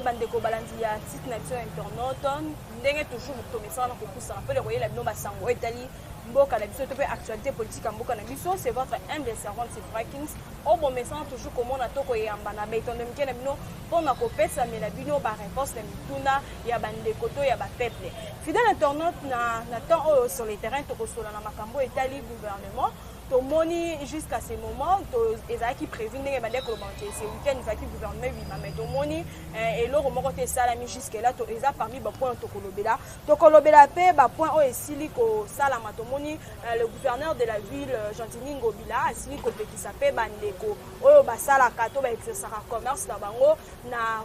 bandeko balandi ya site na biso internaute ndenge toujours tomesana na kokusa pe le koyela bino basango etali mboka na biso to pe actualité politique mboka na biso c'est votre humble servante Sifra Kings au bon message toujours comment na toko yamba na beton de mkena bino pona kopesa mela bino ba réponse na mituna ya bandeko to ya ba peuple fidèle internaute na temps sur le terrain to kosola na makambo etali gouvernement Tomoni jusqu'à ce moment, qui prévu que ce week-end, le gouvernement mais Tomoni et l'autre moment salami jusqu'à là, parmi les points de Kolobela. Kolobela paix, point au Siliko Salama Tomoni, le gouverneur de la ville Gentini Ngobila, Siliko qui s'appelle Bandeko, au Basala Kato, exercer commerce d'Abango, na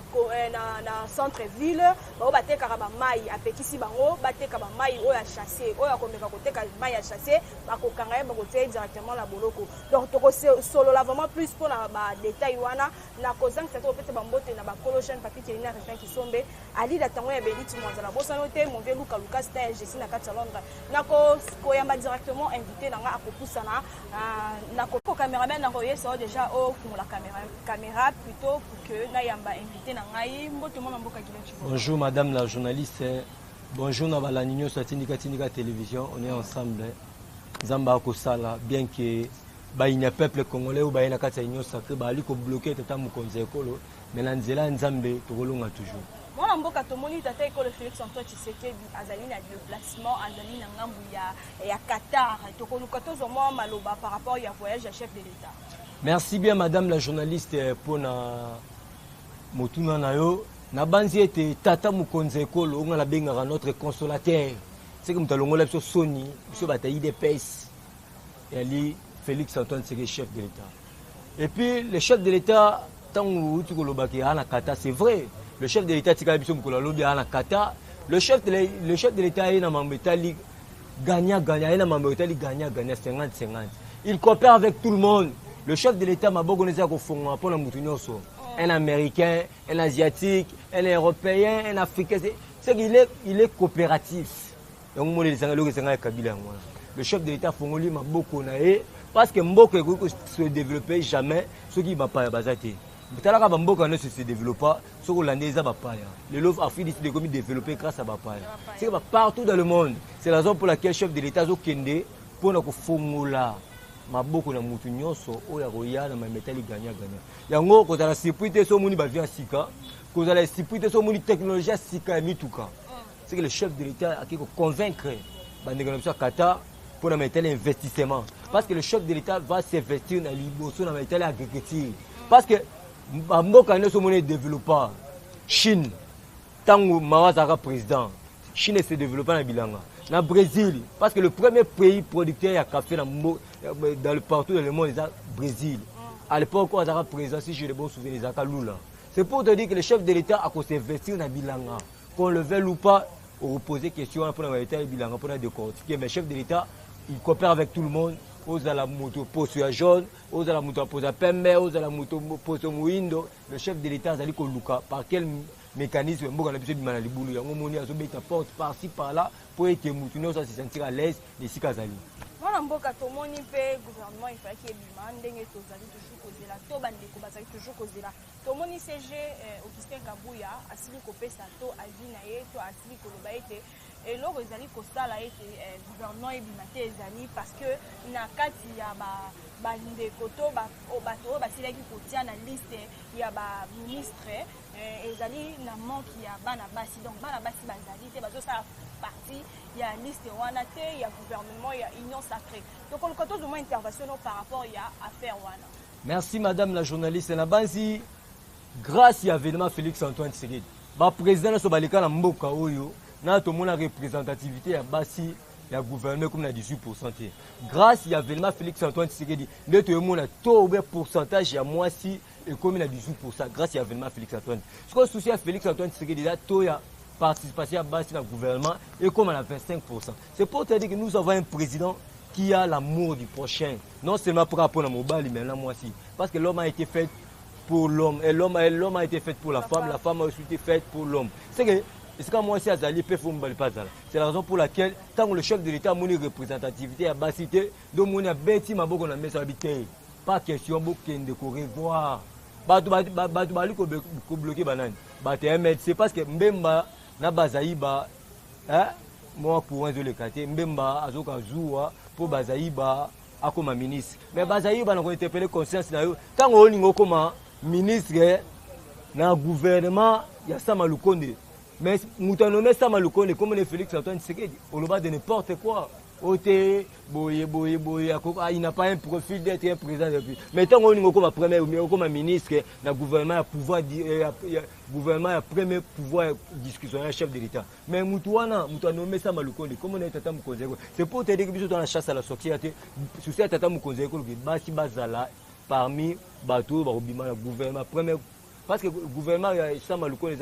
centre-ville, au Bate Karabamai, à Pekisi Bango, Bate Karabamai, au à chasser, au à Komeka Karabamai à chasser, Bakokanga, Bakote, la boloko donc toko solo la vraiment plus pour la détail wana na kozang ça to peut bambote na ba cologène papier qui na refin qui sombe ali la tango ya beliti mwanza la bossa noté mon vieux Luka Lucas stage ici na kati Londres na ko yamba directement invité na nga akopusa na ko cameraman na ko yeso déjà au pour la caméra plutôt pour que na yamba invité na ngai mboto mona mboka kilechi. Bonjour madame la journaliste, bonjour na bala ninyo sa tindika télévision, on est ensemble. Zamba Kosala, bien que il y a un peuple congolais ou il y a un sacré, il faut bloquer tout le monde, mais l'Anzela Nzambe, tout le monde toujours. Moi, je suis venu à l'école Félix Antoine Tshisekedi, Azali na déplacement, Azali na ngambu ya Qatar, par rapport au voyage à chef de l'État. Merci bien madame la journaliste pour na motuna nayo. Na banzi ete tata mukonze ekolo, on a benga notre consolateur. C'est comme Talongola sur Sony, sur Bataille des PES. Et Ali, Félix Antoine, c'est le chef de l'État. Et puis, le chef de l'État, tant que tu as Kata, c'est vrai. Le chef de l'État, Kata. Le chef de l'État est dans gagnant, 50-50. Il coopère avec tout le monde. Le chef de l'État m'a beaucoup pour un Américain, un Asiatique, un Européen, un Africain. C'est qu'il est coopératif. Le chef de l'État Fongoli m'a beaucoup naé parce que Mboko ne se développait jamais ce qui va pas basaté. Mais Mboko ne se développe pas, ce que l'année va pas. Le Love Afrique de développer grâce à Bapaya. C'est partout dans le monde. C'est la raison pour laquelle le chef de l'État Zokende pour nous Fongola m'a beaucoup na mutunyoso o ya roya na metali gagna. Yango ko la sécurité so muni ba via sika, ko la sécurité so muni technologie sika mituka. C'est que le chef de l'État a convaincre les négociations Qatar pour mettre l'investissement. Parce que le chef de l'État va s'investir dans l'agriculture. Parce que Mboka ne se développe. Chine, tant que Marazara président, Chine se développe dans le Bilanga. Dans le Brésil, parce que le premier pays producteur de café partout dans le monde, c'est le Brésil. À l'époque, on a président, si j'ai le bon souvenir, c'est Lula. C'est pour te dire que le chef de l'État a s'investir dans le Bilanga. Qu'on le veuille ou pas, on poser question pour l'État bilan, pour décortiquer. Mais le chef de l'État, il coopère avec tout le monde. Aux à la moto pose à jaune, aux à la moto pose à pembe, aux à la moto pose à mouindo. Le chef de l'État, Zali Koluka, par quel mécanisme, on a besoin de Manaliboulou, on a besoin de porte par-ci par-là pour que Moutounio se sentir à l'aise ici Kazali. Voilà, mboka tomoni pe gouvernement il fallait qu'il demande ndenge tozali toujours kozela to bandeko bazali toujours kozela tomoni CG Augustin Kabuya asili kopesa to avi na ye to asili koloba ete eloko ezali kosala ete gouvernement ebimate ezali parce que na kati ya bandeko to bato oyo basilaki kotia na liste ya baministre ezali na manque ya bana basi donc bana basi bazali te bazosala partie il y a une liste wana te il y a gouvernement il y a union sacrée donc on compte moins intervention par rapport il y a affaire wana. Merci madame la journaliste na banzi grâce à événement Félix Antoine Tshisekedi ba président so balika na mboka oyo na to mona représentativité ya basi ya gouvernement comme na 18%. Grâce à événement Félix Antoine Tshisekedi de to mona to pourcentage ya moisi et comme na 18% grâce à événement Félix Antoine. Ce que souci à Félix Antoine Tshisekedi là to ya participation à base dans le gouvernement et comme on a 25%. C'est pour te dire que nous avons un président qui a l'amour du prochain. Non seulement pour rapport à Mobali, mais là moi aussi. Parce que l'homme a été fait pour l'homme et l'homme a été fait pour la femme a aussi été faite pour l'homme. C'est que quand moi aussi Azali peut faire pas ça. C'est la raison pour laquelle tant que le chef de l'État a une représentativité à basité, donc on a bêti ma beaucoup on a mis ça habité. Pas question beaucoup de revoir. bato bali ko bloquer banani bato MLC parce que Mbemba na bazaïba moi courant de l'écarté Mbemba azoka zuwa pour bazaïba akoma ministre mais bazaïba na ko interpeller conscience na yo tant olingo koma ministre na gouvernement ya Sama Lukonde mais mutanome Sama Lukonde comme le Félix Antoine Tshisekedi on de n'importe quoi. Ote boye il n'a pas un profil d'être un président depuis mais tant on est comme premier ou comme ministre na gouvernement pouvoir gouvernement a premier pouvoir discussion un chef de l'État mais mutuana nommé Sama Lukonde comme on est tata mukonzeko c'est pour te dire que biso dans la chasse à la société souci tata mukonzeko que basi bazala parmi bateau barobima na gouvernement premier parce que le gouvernement Sama Lukonde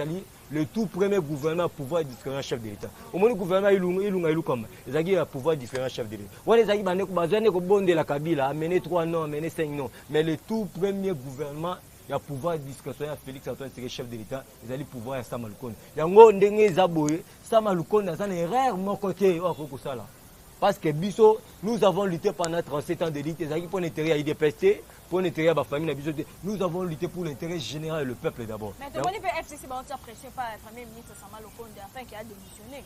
le tout premier gouvernement à pouvoir différent chef de l'État. Au moins le gouvernement il comme ils ont pouvoir différent chef de l'État. On les a dit de la Kabila amener 3 noms, amener 5 noms, mais le tout premier gouvernement il y a pouvoir discussion à Félix Antoine Tshisekedi chef de l'État, ils allaient pouvoir à Sama Lukonde. Yango ndenge zaboye Sama Lukonde dans un erreur mon côté pour ça là. Parce que biso nous avons lutté pendant 37 ans de lutte pour l'intérêt à IDPST. Pour l'intérêt de la famille, nous avons lutté pour l'intérêt général et le peuple d'abord. Mais tu connais que FCC va être pression par le Premier ministre Sama Lukonde afin qu'il a démissionné.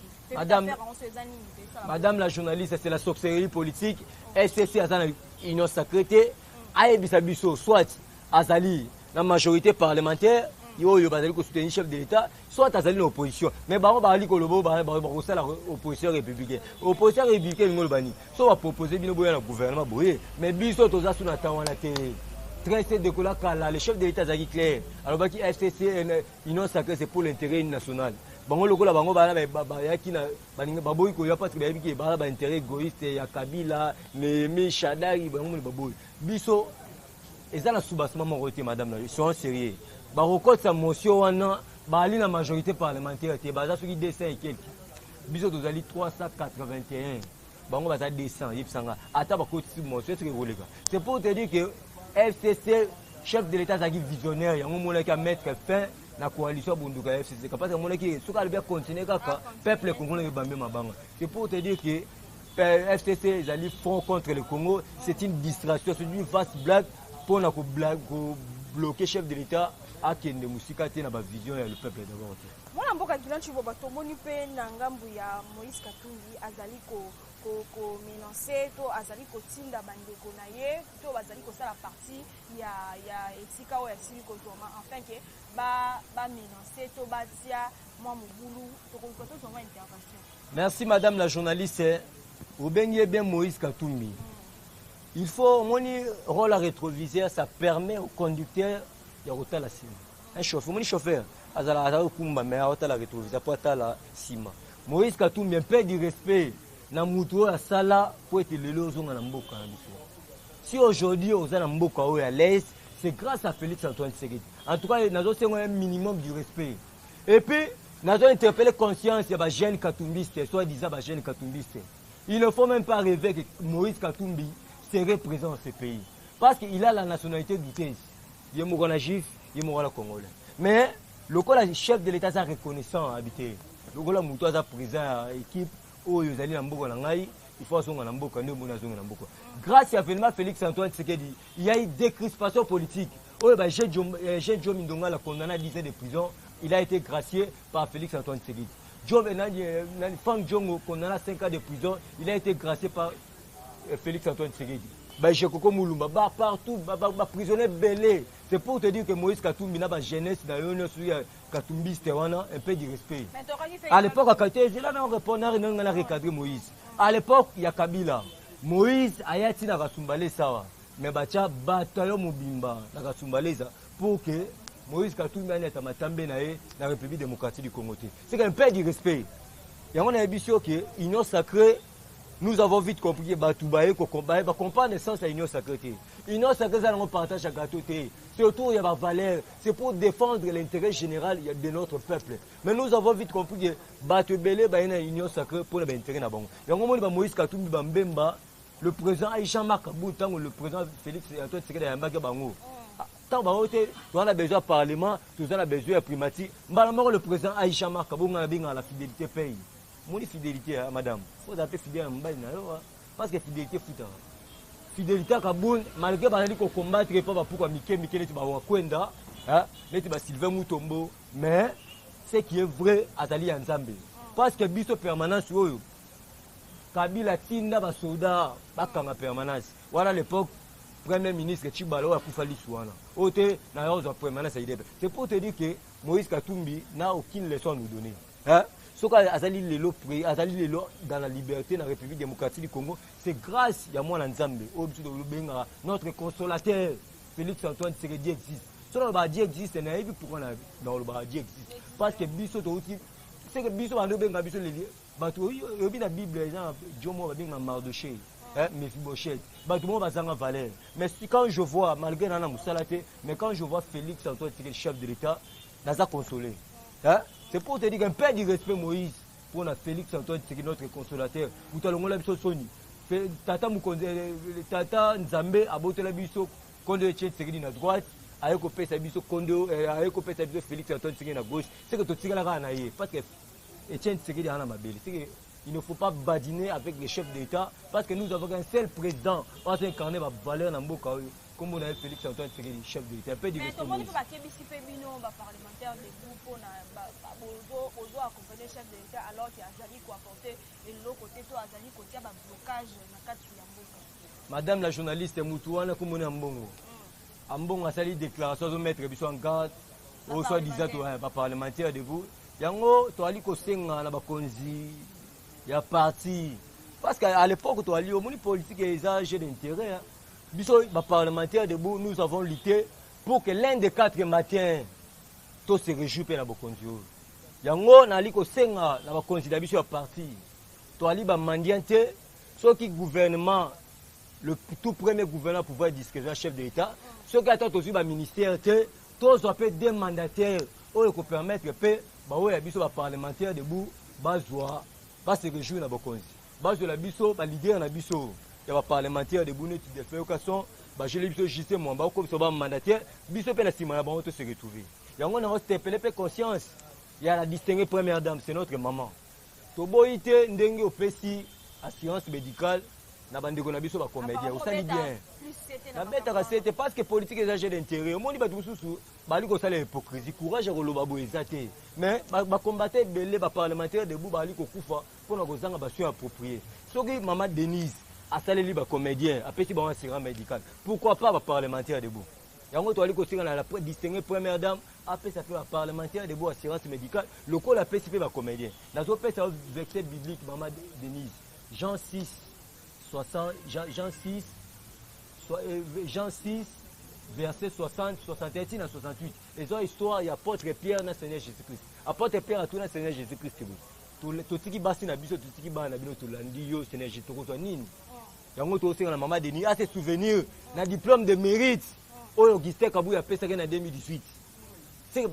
Madame la journaliste, c'est la sorcellerie politique. FCC a une union sacrée. Aïe-Bisabiso, soit Azali, la majorité parlementaire, il y a soutenir le chef de l'État, soit Azali l'opposition. Mais on va aller l'opposition républicaine. L'opposition républicaine, soit on va proposer le gouvernement, mais biso toza sous la télé. Très de le chef de l'État Zagi clair. Alors que FCC union sacrée c'est pour l'intérêt national. Bango lokola bango bana yaki na baninga baboyi ko ya parce que bayiki bana ba intérêt égoïste ya Kabila, mais Shadari bango baboyi. Biso ezala soubassement mon côté madame là, ils sont sérieux. Ba record sa motion wana ba ali na majorité parlementaire te baza soki 200 et quelques. Biso tozali 381. Bango baza 200 yipsanga ata ba côté motion c'est relega. C'est pour te dire que FCC chef de l'État Zagi visionnaire yango mona ka mettre fin la coalition Bunduka FCC parce que mona ki soka bien continuer kaka peuple congolais bambe mabanga. C'est pour te dire que FCC ils allaient front contre le Congo, c'est une distraction, c'est une vaste blague pour na ko bloquer chef de l'État à kende musika te na ba vision ya le peuple d'abord. Mwana mboka kilanchi bo bato moni pe na ngambu ya Moïse Katumbi azali ko menacer to azali ko tinda bandeko na ye to bazali ko sala partie ya etika o ya sili ko toma afin que ba menacer to batia moi mobulu to ko toma intervention. Merci madame la journaliste. Obengi bien Moïse Katumbi. Il faut moni rôle à rétroviseur, ça permet au conducteur de roter la cime. Un chauffeur, mon chauffeur, azala kumba mais roter la rétroviseur pour ta la cime. Moïse Katumbi un peu de respect na mutu ya sala pour être le lozonga na mboka na biso. Si aujourd'hui on a na mboka o ya l'aise, c'est grâce à Félix Antoine Tshisekedi. En tout cas, nous avons un minimum du respect. Et puis nous avons interpellé conscience ya ba jeune katumbiste, soit disant ba jeune katumbiste. Il ne faut même pas rêver que Moïse Katumbi serait présent dans ce pays. Parce qu'il a la nationalité du Tens. Il est mort juif, il est mort congolais. Mais le chef de l'État est reconnaissant habité. Le Moutou est présent à l'équipe où ils allaient dans il faut que grâce à Félix Antoine Tshisekedi, il y a eu des crispations politiques. Jean Joe Mindonga l'a condamné à 10 ans de prison. Il a été gracié par Félix Antoine Tshisekedi. Fang Djongo condamné à 5 ans de prison. Il a été gracié par Félix Antoine Tshisekedi. Partout, prisonniers belés. C'est pour te dire que Moïse Katumbi n'a pas jeunesse dans une Katumbi, c'était un peu de respect. À l'époque, Moïse. À l'époque, il y a Kabila. Moïse a été dans Kasumbale Sawa. Mais Bacha bataillon Mobimba dans Kasumbale pour que Moïse Katumbi ait la République démocratique du Congo. C'est un peu de respect. Il y a une ambition que l'union sacrée. Nous avons vite compris que Batoubaye comprend le sens de l'union sacrée. L'union sacrée, c'est partage à gâteau. Surtout, il y a la valeur. C'est pour défendre l'intérêt général de notre peuple. Mais nous avons vite compris que Batoubele, il y a une union sacrée pour l'intérêt de l'État. Il y a un moment où Moïse Katumbi Bambemba, le président Aïcha Makabou, le président Félix Antoine Tshisekedi Yambaki Bango. Tant que nous avons besoin du Parlement, nous avons besoin de la primatie. Le président Aïcha Makabou, nous avons la fidélité pays. Mon fidélité, madame, il faut appeler fidèle parce que fidélité fout. fidélité Kaboun malgré bazali ko combattre pas pourquoi Miké neti ba Wakwenda hein neti ba Sylvain Mutombo mais ce qui est vrai azali ya Nzambe parce que biso permanence oyo Kabila tinda ba soldat bakanga permanence voilà l'époque premier ministre Chibalo akufa liswana ote na yozo permanence idée c'est pour te dire que Moïse Katumbi n'a aucune leçon à nous donner hein soka azali lelo dans la liberté dans la République démocratique du Congo c'est grâce ya mwana Nzambe obiso do benga notre consolateur Félix Antoine Tshisekedi existe solo ba Dieu existe na yebi pourquoi na dans le ba Dieu existe parce que biso to uti c'est que biso ba benga biso leli bato yobi na Bible genre Jomo ba benga Mardoché hein Mephibosheth bato mo bazanga valeur mais quand je vois malgré nana musalate mais quand je vois Félix Antoine Tshisekedi chef de l'État naza consolé hein. C'est pour te dire qu'un peu du respect Moïse pour Félix Antoine Tshisekedi notre consolateur. Vous talons la biso Sony. Tata Mukonde Tata Nzambe abotela biso Konde Tshisekedi na droite, ayeko pesa biso Konde ayeko pesa biso Félix Antoine Tshisekedi na gauche. C'est que to tikala ka na ye parce que Etienne Tshisekedi ana mabeli. C'est que il ne faut pas badiner avec les chefs d'État parce que nous avons un seul président pour incarner ma valeur na mboka. Comme on a Félix Antoine Tshisekedi chef de l'État. Mais tout le monde peut parlementaire de groupe pour accompagner chef de l'État alors qu'il y a Azali qui apporter et l'autre côté toi Azali côté un blocage dans quatre Madame la journaliste Moutouana comme on est en Mbongo. En Mbongo a sali déclaration de mettre biso en garde au soi-disant parlementaire de vous. Yango to ali ko senga na bakonzi ya parti parce qu'à l'époque to ali au monde politique et les âges d'intérêt. Biso parlementaire debout, nous avons lutté pour que l'un des 4 matins, tout se réjouisse dans le conduit. Yango na liko senga na ba considérer biso ya parti. To ali ba mandiante, ce qui gouvernement le tout premier gouvernement pouvoir discrétionnaire chef de l'État, ce qui attend aussi ba ministère te, tous appelés des mandataires pour permettre que ba oya biso ba parlementaire debout ba joie, ba se réjouir na ba conduit. Ba joie la biso ba leader na biso. Il y a des parlementaires de Bounet de Féocation, je l'ai vu juste moi, comme ça, mandataire, biso pe la simana, on se retrouver. Il y a un peu conscience, il y a la distinguée première dame, c'est notre maman. Toboïté, ndenge opesi, assurance médicale, na bande ko na biso ba comédien, vous savez bien. Na beta c'est parce que politique est agent d'intérêt. Mon ba tususu, ba li ko sala hypocrisie, courage à koloba bo ezate. Mais ba combattre belé ba parlementaire de ba li ko kufa pour na ko zanga ba soin approprié. Soki maman Denise à saler libre comédien, à petit bon assurance médical. Pourquoi pas parlementaire debout? Yango to ali ko singa na la distinguée première dame, après ça fait parlementaire debout assurance médicale, le col a fait ba comédien. Dans zo fait ça verset biblique maman Denise. Jean 6 60 Jean 6 verset 60 61 à 68. Et ça histoire il y a apôtre Pierre na Seigneur Jésus-Christ. Apôtre Pierre a tout na Seigneur Jésus-Christ. Tout ce qui basi na biso tout ce qui ba na bino to landi yo Seigneur Jésus-Christ nini. Yango to singa na maman Denis a ses souvenirs na diplôme de mérite oyo Augustin Kabou a pesaka na 2018. C'est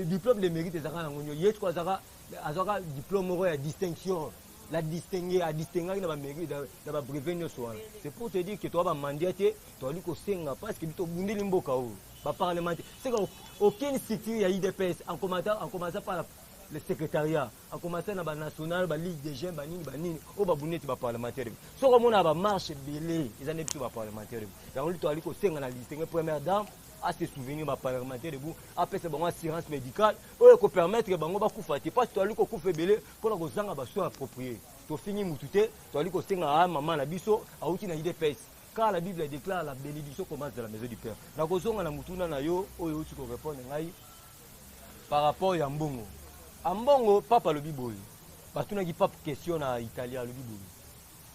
diplôme de mérite ezaka na ngonyo yetu kwa zaka azaka diplôme ro ya distinction la distinguer à distinguer na ba mérite na ba brevet nyo so. C'est pour te dire que toi ba mandiate to ali ko singa parce que bito bundeli mboka o ba parlementaire. C'est aucune structure ya IDPS en commençant par le secrétariat a commencé na ba national ba ligue des jeunes banini o ba buneti ba parlementaire so comme on a ba marche belé ils en est ba parlementaire ya on to ali ko senga na distinguer première dame à se souvenir ba parlementaire de vous après c'est bon assurance médicale o ko permettre bango ba kufati parce que to ali ko kufa belé pour la ko zanga ba soins appropriés to fini mutute to ali ko senga a maman na biso a outi na IDPS car la Bible déclare la bénédiction commence de la maison du Père na ko zonga na mutuna na yo oyo uti ko répondre ngai par rapport à Mbongo. Ambongo, papa le biboui. Parce qu'on a dit pas question à italien le biboui.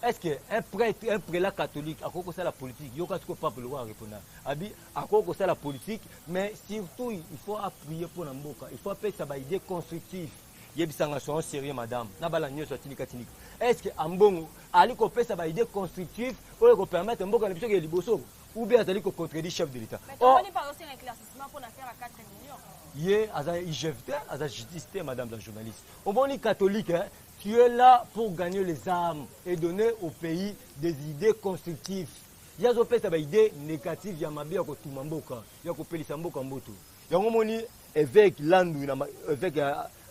Est-ce qu'un prêtre, un prélat catholique, à quoi c'est la politique? Il y a ce que papa le roi répondre. Abi, à quoi c'est la politique? Mais surtout, il faut appuyer pour l'amboka. Il faut appeler ça par idée constructive. Il y a des sanctions sérieuses, madame. Nabala nyo soit tinika. Est-ce que Ambongo, ali ko pesa par idée constructive pour ko permettre Mboka na biso ke liboso ou bien ali ko contredire chef de l'État? Mais tu connais pas aussi un éclaircissement pour faire à 4 millions. Yé, à justice, madame la journaliste. Au bon catholique, hein, tu es là pour gagner les armes et donner au pays des idées constructives. Il y a des idées négatives, il y a des idées qui sont des idées. Il y a des évêque Landou, évêque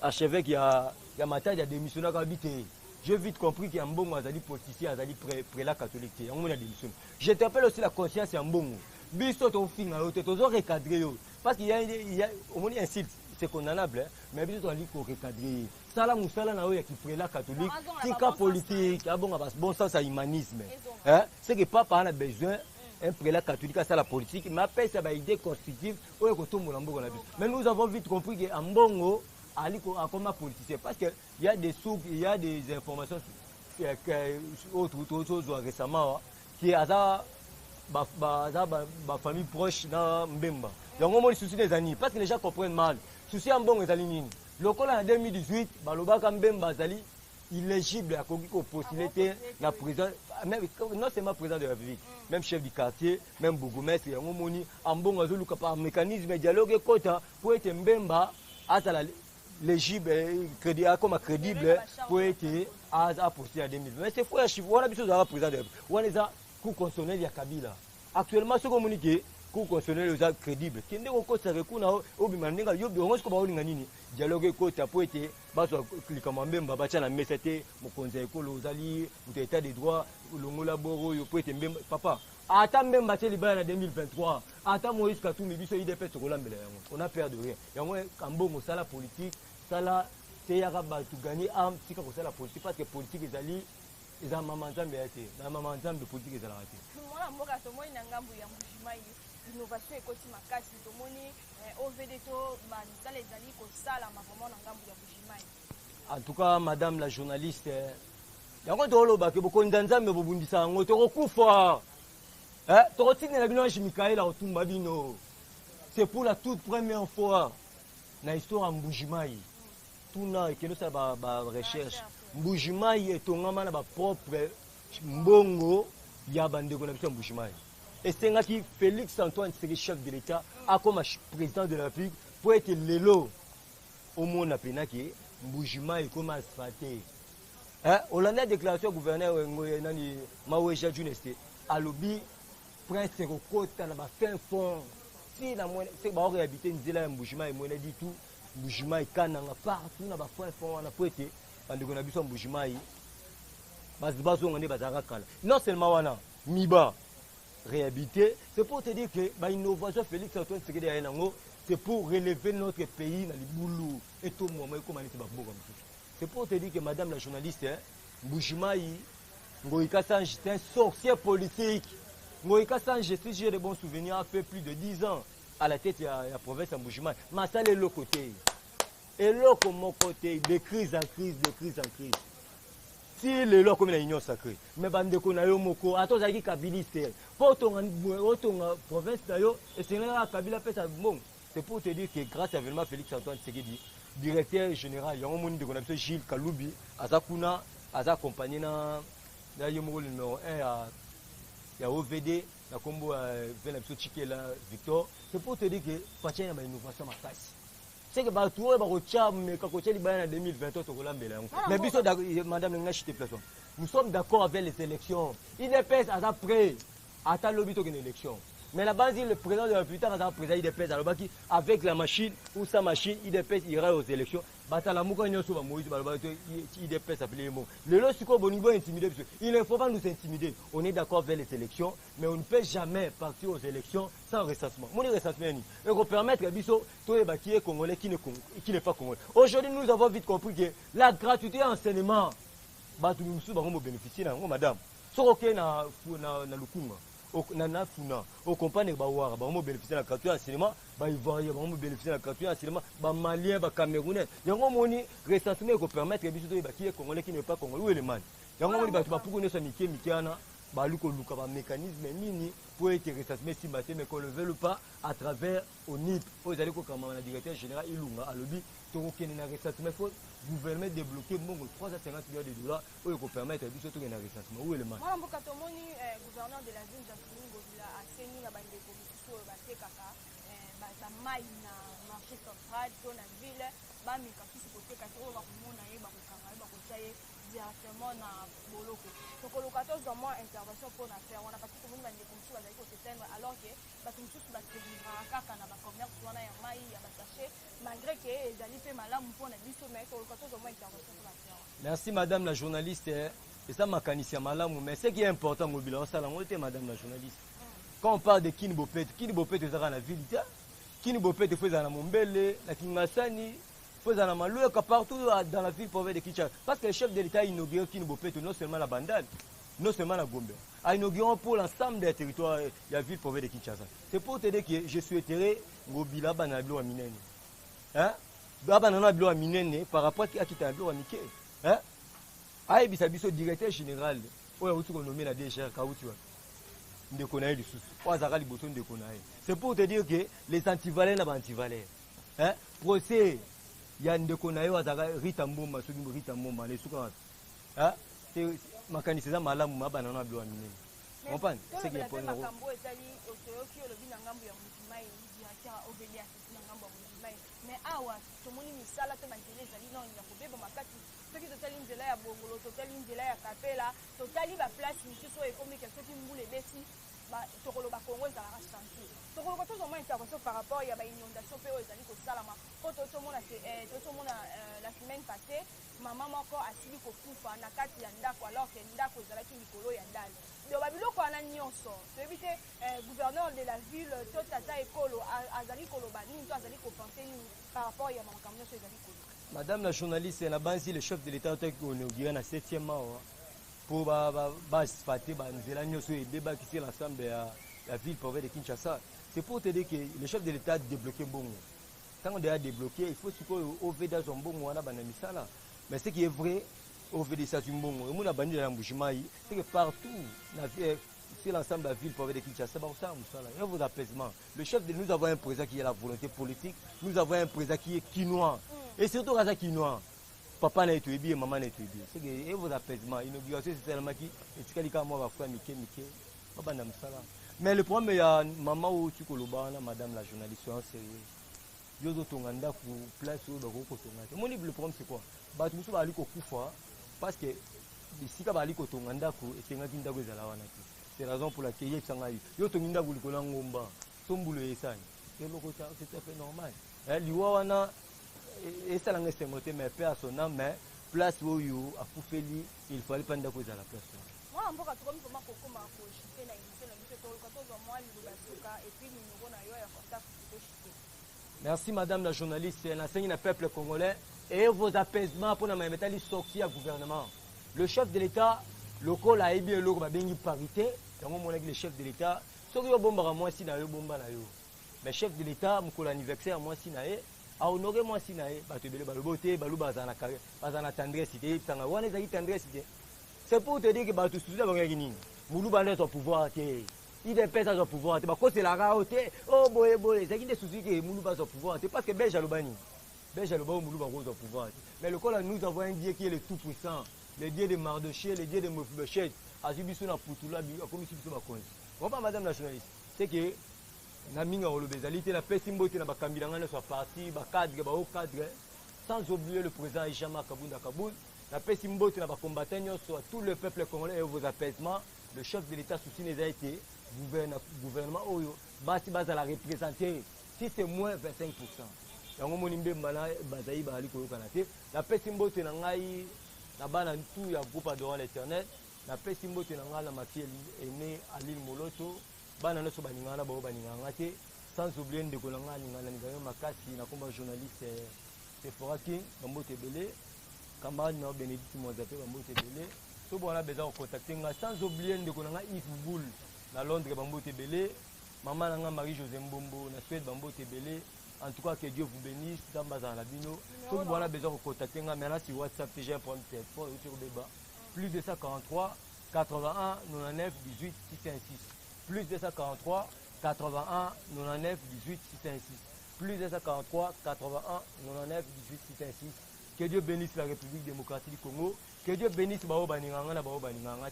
archevêque, il y a des démissionnaires qui habitent. j'ai vite compris qu'il y a un bon politicien, un prélat catholique. Je te rappelle aussi la conscience en bon. Biso to fin na yote tozo recadrer yo parce qu'il y a au moins un site c'est condamnable mais biso to ali ko recadrer sala musala na yo ya ki prélat catholique tika politique ah bon sens à humanisme hein c'est que papa a besoin un prélat catholique à ça la politique mais après ça va idée constitutive oyo ko tombola mboko na biso mais nous avons vite compris que ambongo ali ko comme politicien parce que il y a des sources il y a des informations autres récemment qui a ma famille proche dans Mbemba. Il y a un moment de souci des années parce que les gens comprennent mal. Souci en bon, le col en 2018, Balobaka Mbemba Zali, illégible à Kogiko possibilité la président, même non seulement président de la République, même chef du quartier, même bourgmestre, il y a un moment en bon, un mécanisme de dialogue quota pour être Mbemba à la légible, comme crédible pour être à poster en 2020. Mais c'est fou, on a besoin d'avoir président de la République. On a Cour constitutionnelle ya Kabila. Actuellement, ce communiqué, Cour constitutionnelle est crédible. Qui est au recours na obimandinga yobi on se ko baolinga nini dialogue ko tapo été baso cliquement mbemba bacha na mesete mokonza ekolo ozali ou état des droits longola boro yo po été mbemba papa ata mbemba teli bana 2023 ata Moïse Katumbi biso IDP to kolambela yango on a peur de rien yango kambongo sala politique sala teyaka batu gagner am tika ko sala politique parce que politique ezali ils ont maman Nzambe été na maman Nzambe politique ezala été mwana mboka tomoni na ngambu ya Mbujimayi innovation ekoti makasi tomoni OVD to banisala ezali kosala vraiment na ngambu ya Mbujimayi. En tout cas madame la journaliste yango toloba ke bokonda Nzambe bobundisa yango tokokufa tokotinela bino Ange Mikaela otumba bino c'est pour la toute première fois na histoire ya Mbujimayi tuna ekeno sa ba recherche Mbujimayi etongama na ba propre mbongo ya bandeko na biso Mbujimayi et c'est là qui Félix Antoine Tshisekedi chef de l'État a comme président de la République pour être l'élo au monde apenaki Mbujimayi comme asphalté on a déclaration gouverneur nani Maweja Juneste alobi prince Rokota na ba fin fond si na moi c'est ba réhabiter nzela ya Mbujimayi moi dit tout Mbujimayi kananga partout na ba fin fond na poete bandeko na biso Mbujimayi bazo ngane bazaka kala non seulement wana miba réhabiter c'est pour te dire que ba innovation Félix Antoine Tshisekedi ya nango c'est pour relever notre pays na libulu et tout moment comme ani ba boka c'est pour te dire que madame la journaliste Mbujimayi Ngoïka Sange c'est un sorcier politique Ngoïka Sange si j'ai de bons souvenirs a fait plus de 10 ans à la tête de la province de Mbujimayi masale le côté et l'autre mon côté de crise en crise si les lois comme la union sacrée mais bandeko na yo moko atozaki kabiliste pour ton province d'ailleurs et c'est là Kabila fait ça bon c'est pour te dire que grâce à vraiment Félix Antoine Tshisekedi directeur général yango moni de connaissance Gilles Kaloubi azakuna accompagné na yomoko numéro 1 ya OVD na kombo vena biso Chikela Victor c'est pour te dire que patia ya innovation makasi c'est que bato oyo bakotia mekakotia libaya na 2023 tokolambela yango mais biso madame nga chite place nous sommes d'accord avec les élections IDPS aza prêt ata lobi tokende élection mais la base le président de la République aza président IDPS alobaki avec la machine ou sa machine IDPS ira aux élections batala muka nyonso ba Moïse balobaki IDPS appelé mo lelo siko boningo intimider il ne faut pas nous intimider on est d'accord avec les élections mais on ne peut jamais partir aux élections sans recensement mon recensement ni et qu'on permettre biso to ebaki congolais qui n'est pas congolais aujourd'hui nous avons vite compris que la gratuité enseignement batu musu ba ngo bénéficier na ngo madame soko na lukunga na funa au compagnie ba wara ba mo bénéficier la gratuité enseignement ba ivoirien ba mo bénéficier la gratuité enseignement ba malien ba camerounais yango moni recensement ko permettre biso to ebaki congolais qui n'est pas congolais ou les man yango moni ba pour connaître ça mikiana ba luko luka ba mécanisme nini pour être recensement si maté mais qu'on le veut pas à travers ONIP aux allez ko comme la directeur général Ilunga alobi to ko na recensement faut gouvernement débloquer mongo 350 millions de dollars pour ko permettre biso to na recensement ou les man moi mboka tomoni gouverneur de la ville Jean-Claude Ngobila aseni na bande ko biso batekaka ba mai na marché central to na ville ba mika kisi ko teka to ba komona ye ba ko kanga ba ko tsaye directement na boloko. Tokoluka tozwa mwa intervention pour na faire. On a pas tout le monde va déconstruire bazali ko s'éteindre alors que bato mosusu baselivra kaka na bacommerce wana ya mai ya basachet malgré que ezali mpe malamu mpona biso mais tokoluka tozwa mwa intervention pour na faire. Merci madame la journaliste. Et ça makanisi ya malamu mais ce qui est important mobila osala ngo te madame la journaliste. Quand on parle de Kini Bopet ezaka na ville ta. Kini Bopet faut ezala na Mombele, na Kingasani, faut ezala na Maluka partout dans la ville province de Kinshasa. Parce que le chef de l'État a inauguré Kini Bopet non seulement la Bandal, non seulement la Gombe, a inauguré pour l'ensemble des territoires de la ville province de Kinshasa. C'est pour te dire que je souhaiterais Ngobila Banablo à Minene. Hein? Banablo à Minene par rapport à Kitablo à Mike. Hein? Aïe bisabiso directeur général. Ouais, où tu connais nommé la DGR Kaoutua. C'est pour te dire que les antivalents sont antivalents. Hein? Procès, il y a des Konayo, Rita Mboma, Rita Mboma, les Soukas. Hein? C'est ma canicesa malam, ma banana blanc. On pense, c'est qu'il y a pour nous. Mais awa tomoni misala te mantele ezali non ya kobeba makati soki totali nzela ya bongolo totali nzela ya kapela totali baplace misusu oyo ekomi ke soki mbula ebeti tokoloba kongo ezalaka chantier tokoloba tozomona intervention par rapport ya bainondation mpe oyo ezali kosalama mpo tozomona la semaine passée mama moko asili kokufa na kati ya ndako alors ke ndako ezalaki likolo ya ndale loba biloko wana nyonso toyebi te gouverneur de la ville to tata ekolo azali koloba nini to azali kopense nini par rapport ya makambo nyonso ezali koloba. Madame la journaliste, na banzi le chef de l'État qui inauguré na 7e mois pour asphalter nzela nyonso et débâtir l'ensemble de la ville province de Kinshasa. C'est pour te dire que le chef de l'État a débloqué bongo. Quand on a débloqué, il faut au VEDA son bongo wana banamisala. Mais ce qui est vrai, au VEDA c'est un bongo. Et mon abandon de l'embouchemaï, c'est que partout, c'est l'ensemble de la ville province de Kinshasa, il y a vos apaisements. Le chef de nous avons un président qui a la volonté politique, nous avons un président qui est quinois. Et surtout Raza quinois. Papa n'a été bien, maman n'a été bien. C'est que vos apaisements, l'inauguration c'est tellement qui est calika moi va faire Mike. Mais le problème il y a maman ou tu kolobana madame la journaliste en sérieux. Yo zo tonganda ku place où ba ko tonganda. Mon le problème c'est quoi? Ba tu musu ba ali ko kufa parce que bisika ba ali ko tonganda ku etenga kinda ko zala wana ki. C'est la raison pour laquelle il sanga yo tonginda ku likola ngomba. Sombulo yesani. Et loko ça c'est tout à fait normal. Liwa wana et ça l'anglais c'est moté mais père son âme mais place où you a poufeli il fallait pas ndako za la place. Moi on peut comme comment kokoma ko chiter na émission na biso to ko to moi libasoka et puis numéro na yo ya contact pour chiter. Merci madame la journaliste, l'enseigne du peuple congolais et vos apaisements pour nous mettre les sorties au gouvernement. Le chef de l'État, le col a bien le parité, donc le chef de l'État, ce qui est bon moi si na yo bomba na yo. Mais chef de l'État, mon anniversaire moi si na ye, a honoré moi si na ye, ba te belé ba loboté, ba luba za na tendresse idée, tanga wana za tendresse idée. C'est pour te dire que ba tout souci ba ngini. Muluba na son pouvoir té. Il dépêche à son pouvoir. C'est la rareté. Oh, boy. C'est qui des soucis que Moulouba son pouvoir. C'est parce que Beljalobani. Beljalobani, Moulouba son pouvoir. Mais le col, nous avons un Dieu qui est le tout-puissant. Le Dieu de Mardoché, le Dieu de Mephibosheth. Azubisuna Poutoula, comme ici, nous sommes on pas madame la journaliste. C'est que, Naminga Olobezalité, la paix symbolique, la Bakambilanga soit parti, Bakadre, Bao Kadre, sans oublier le président Ishama Kabounda Kaboul. La paix symbolique, la combattants, soit tout le peuple congolais et vos apaisements. Le chef de l'État sous a été gouvernement Oyo, Basi Baza la représenter, si c'est moins 25%. Yango monimbe mbana bazayi ba ali ko kanate, la paix symbole na ngai na bana tout ya groupe adorant l'Éternel, la paix symbole na ngai na mafia aimé Aline Moloto, bana no so baninga na ba baninga te, sans oublier ndeko na ngai ngana ngayo makasi na komba journaliste c'est Foraki Bambote Belé, camarade na Bénédicte Mozape Bambote Belé. Si on a besoin de contacter, sans oublier de connaître Yves Boul, à Londres, Bambote Belé, maman Marie-José Mbombo, na Suède, Bambote Belé. En tout cas, que Dieu vous bénisse, dans Bazar Labino. Si on a besoin de contacter, maintenant sur WhatsApp, j'ai un problème de téléphone, sur débat. Plus de 143, 81, 99, 18, 616. Plus de 143, 81, 99, 18, 616. Plus de 143, 81, 99, 18, 616. Que Dieu bénisse la République démocratique du Congo. Que Dieu bénisse Bao Baninganga na Bao Baninganga.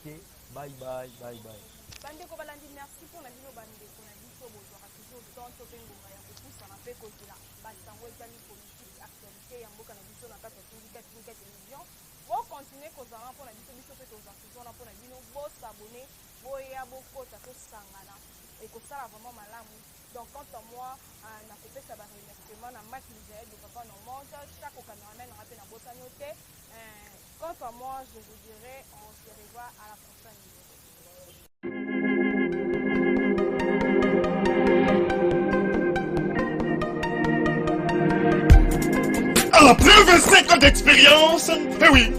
Bye bye, bye bye. Bandeko balandi, merci pour la vidéo bandeko na biso bozwaka toujours temps to pengonga ya kopusa na pe kozela basango etali politique actualité ya mboka na biso na kati ya Tindika télévision. Bon continuer kozala mpona biso biso pe tozakizona mpona bino bosabone boya bokota tosangana ekosala vraiment malamu. Donc quant à moi nakopesa baremerciement na Mac Misael de Papa Normand chaque caméraman na pe na botanote. Quant à moi je vous dirai on se revoit à la prochaine vidéo. Après 25 ans d'expérience, eh oui,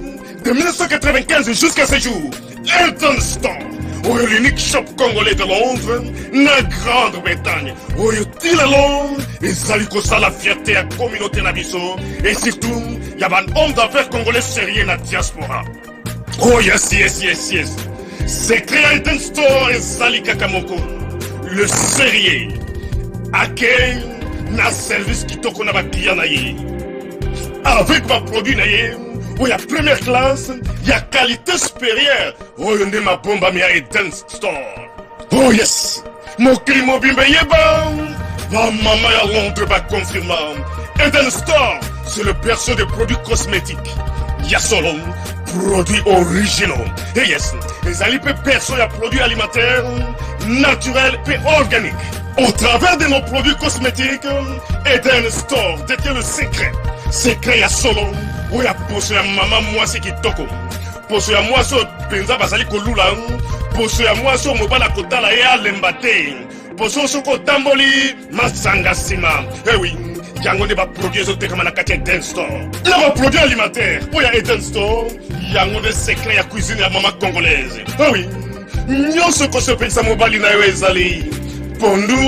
de 1995 jusqu'à ce jour, Elton Store, l'unique shop congolais de Londres, na Grande-Bretagne, où il y la fierté à la communauté nabiso, et surtout, il y a un homme d'affaires congolais sérieux dans la diaspora. Oh yes, yes, yes, yes. C'est créé Elton Store et Zali Kakamoko, le sérieux, à quel na service qui t'a qu'on a client avec ma produit où il y a première classe, il y a qualité supérieure. Oh, il y a ma bombe à Eden Store. Oh yes, mon crime bimbe yeba. Ma maman à Londres va confirmer. Eden Store, c'est le berceau des produits cosmétiques. Il y a solo produits originaux. Et yes, les alipes perso et produits alimentaires, naturels et organiques. Au travers de nos produits cosmétiques, Eden Store détient le secret. Secret ya solo, où ya poso ya maman moi c'est qui toko. Poso ya moi so penza basali kolula, poso ya moi so mobala kotala ya lembate. Poso so kotamboli masanga sima. Eh oui, yango ne ba produit zo te kama na kati Eden Store. Na ba produit alimentaire, où ya Eden Store, yango de secret ya cuisine ya maman congolaise. Eh oui, nyonso ko so penza mobali na yo ezali. Pondu,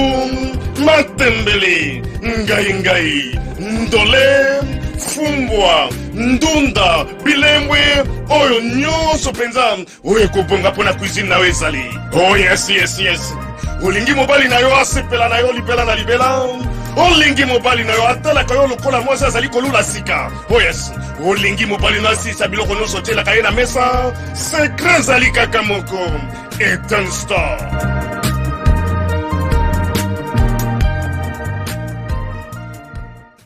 matembele, ngai, ndole, fumbwa, ndunda, bilembwe, oyo nyonso penza, oyo ekobonga pona cuisine na yo ezali. Oh yes, yes, yes. Olingi mobali na yo asepela na yo libela na libela. Olingi mobali na yo atalaka yo lokola mwasi azali kolula sika. Oh yes. Olingi mobali na sisa biloko nyonso telaka ye na mesa. Secret zali kaka moko. Eden Store.